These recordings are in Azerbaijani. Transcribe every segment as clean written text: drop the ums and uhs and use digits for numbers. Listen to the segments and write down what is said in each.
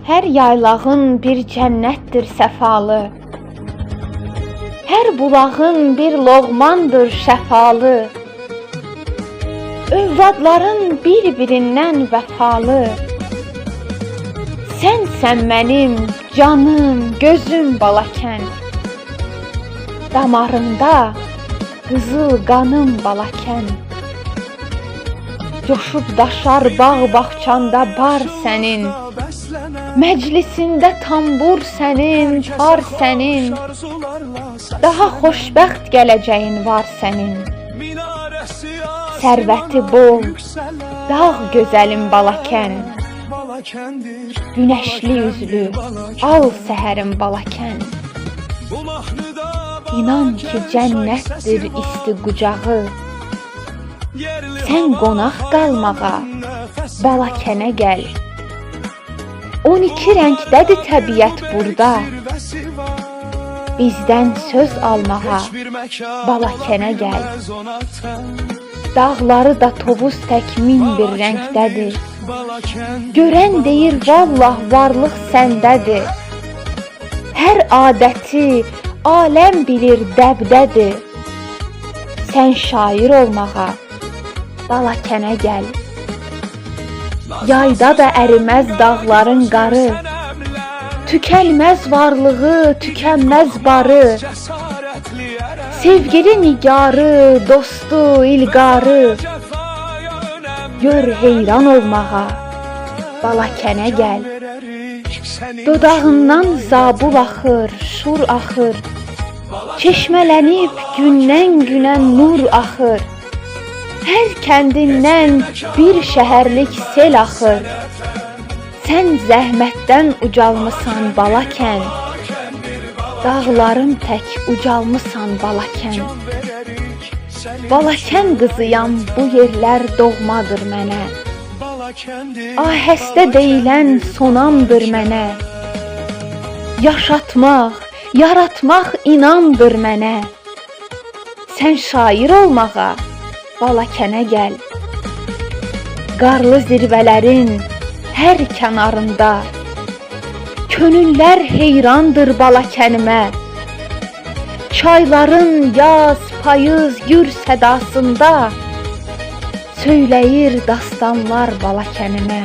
Hər yaylağın bir cənnətdir səfalı, hər bulağın bir loğmandır şəfalı, övladların bir-birindən vəfalı. Sənsən mənim canım, gözüm Balakən, damarımda qızıl qanım Balakən. Coşub daşar bağ-bağçanda bar sənin, məclisində tambur sənin, par sənin. Daha xoşbəxt gələcəyin var sənin. Sərvəti bol, dağ gözəlim Balakən, günəşli üzlü, al səhərim Balakən. İnan ki, cənnətdir isti qucağı, sən qonaq qalmağa Balakənə gəl. 12 rəngdədir təbiət burada, bizdən söz almağa Balakənə gəl. Dağları da tovuz tək min bir rəngdədir, görən deyir vallah varlıq səndədir. Hər adəti aləm bilir dəbdədir, sən şair olmağa Balakənə gəl. Yayda da əriməz dağların qarı, tükənməz varlığı, tükənməz barı. Sevgili nigarı, dostu, ilqarı, gör heyran olmağa Balakənə gəl. Dodağından zabul axır, şur axır, çeşmələnib gündən günə nur axır. Hər kəndindən bir şəhərlik sel axır, sən zəhmətdən ucalmısan Balakən, dağlarım tək ucalmısan Balakən. Balakən qızıyam, bu yerlər doğmadır mənə, ahəstə deyilən sonamdır mənə. Yaşatmaq, yaratmaq inamdır mənə, sən şair olmağa Balakənə gəl. Qarlı zirvələrin hər kənarında könüllər heyrandır Balakənimə. Çayların yaz, payız, gür sədasında söyləyir dastanlar Balakənimə.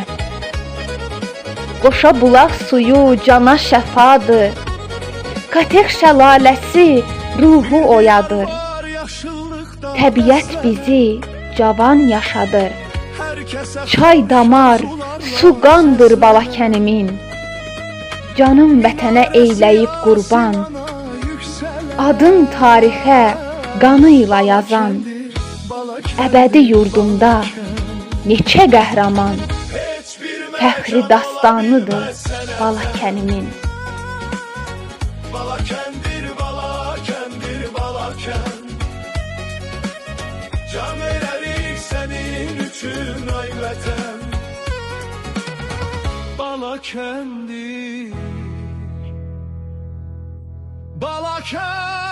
Qoşa bulaq suyu cana şəfadır, Katəx şəlaləsi ruhu oyadır. Təbiət bizi cavan yaşadır, çay damar, su qandır Balakənimin. Canım vətənə eyləyib qurban, adın tarixə qanıyla yazan. Əbədi yurdumda neçə qəhrəman, fəxri dastanıdır Balakənimin. Balakəndir, Balakəndir, Balakən, can verərik sənin üçün ay vətən. Balakəndir, Balakən.